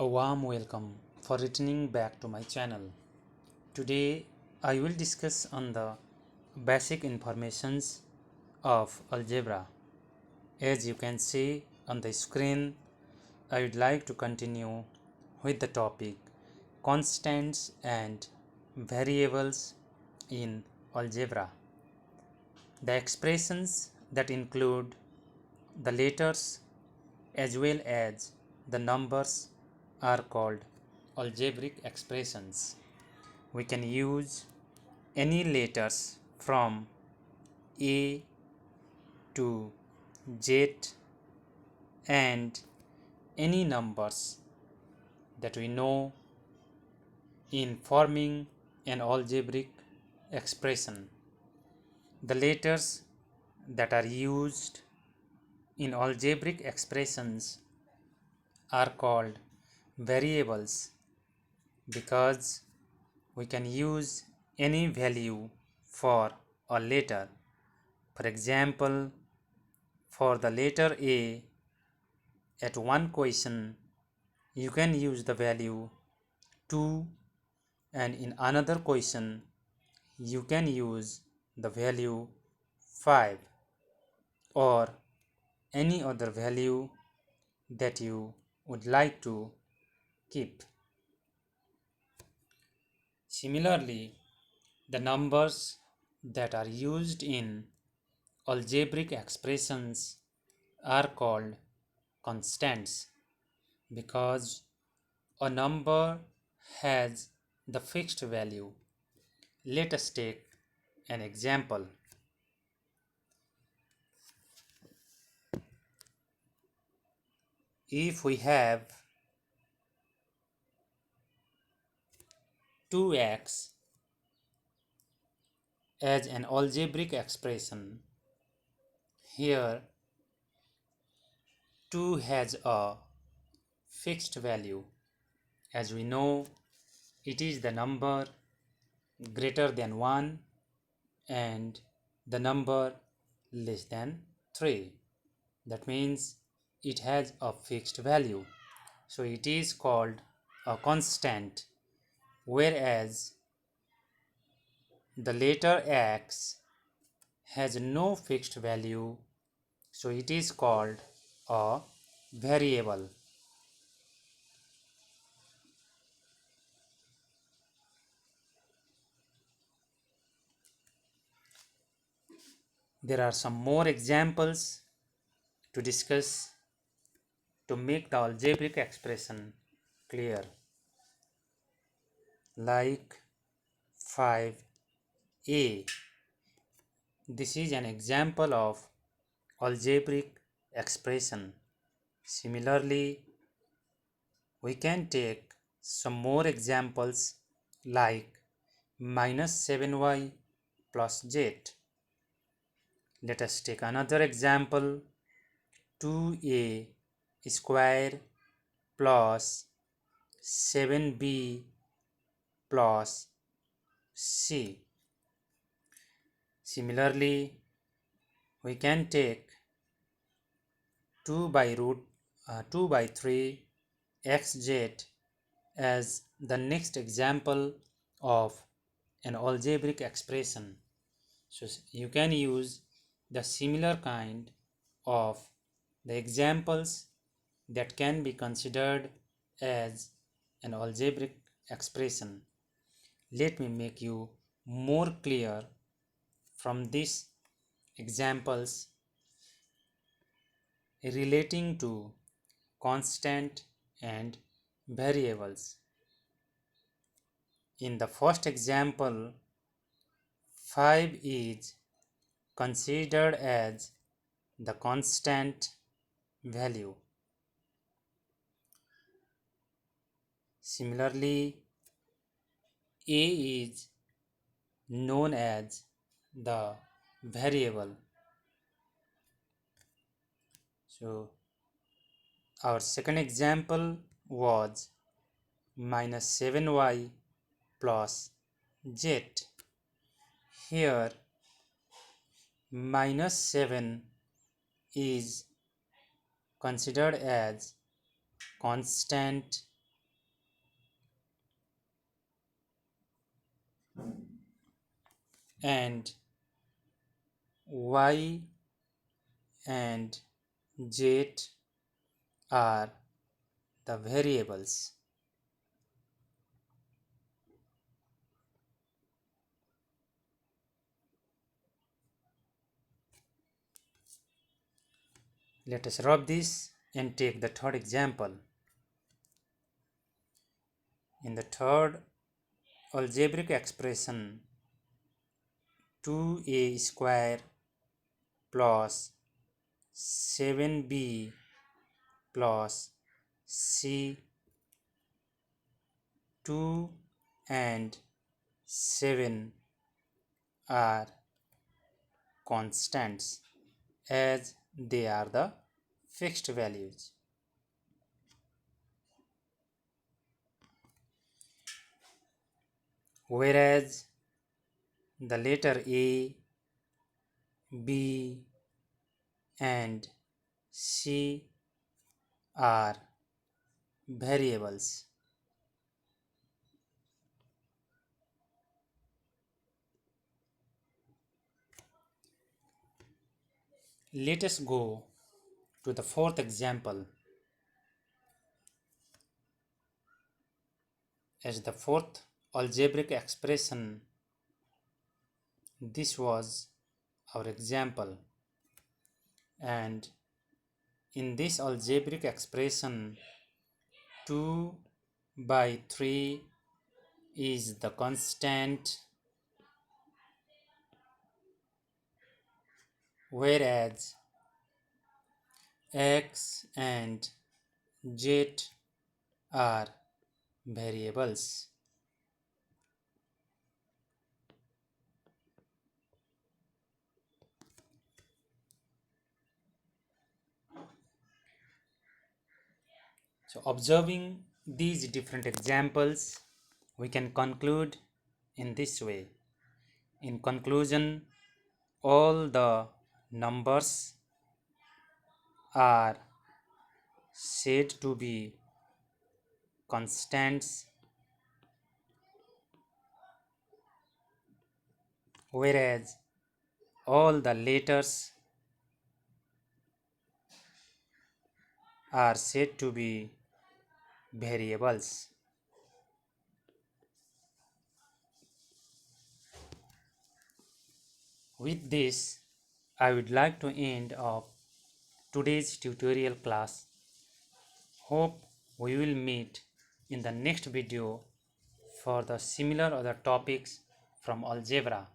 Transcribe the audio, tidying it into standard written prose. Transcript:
A warm welcome for returning back to my channel. Today I will discuss on the basic informations of algebra. As you can see on the screen, I would like to continue with the topic constants and variables in algebra. The expressions that include the letters as well as the numbers are called algebraic expressions. We can use any letters from A to Z and any numbers that we know in forming an algebraic expression. The letters that are used in algebraic expressions are called variables because we can use any value for a letter. For example, for the letter A, at one question you can use the value 2, and in another question you can use the value 5 or any other value that you would like to keep. Similarly, the numbers that are used in algebraic expressions are called constants because a number has the fixed value. Let us take an example. If we have 2x as an algebraic expression, here 2 has a fixed value. As we know, it is the number greater than 1 and the number less than 3. That means it has a fixed value. So it is called a constant, whereas the letter x has no fixed value, so it is called a variable. There are some more examples to discuss to make the algebraic expression clear, like 5a. This is an example of algebraic expression. Similarly, we can take some more examples like minus 7y plus z. Let us take another example, 2a square plus 7b plus c. Similarly, we can take 2 by 3 xz as the next example of an algebraic expression. So you can use the similar kind of the examples that can be considered as an algebraic expression. Let me make you more clear from these examples relating to constant and variables. In the first example, 5 is considered as the constant value. Similarly, a is known as the variable. So our second example was minus 7y plus z. Here minus 7 is considered as constant and y and z are the variables. Let us rub this and take the third example. In the third algebraic expression, 2a square plus 7b plus c, 2 and 7 are constants as they are the fixed values. Whereas the letter A, B and C are variables. Let us go to the fourth example. As the fourth algebraic expression, this was our example, and in this algebraic expression 2 by 3 is the constant, whereas x and z are variables. So observing these different examples, we can conclude in this way. In conclusion, all the numbers are said to be constants, whereas all the letters are said to be variables. With this, I would like to end of today's tutorial class. Hope we will meet in the next video for the similar other topics from algebra.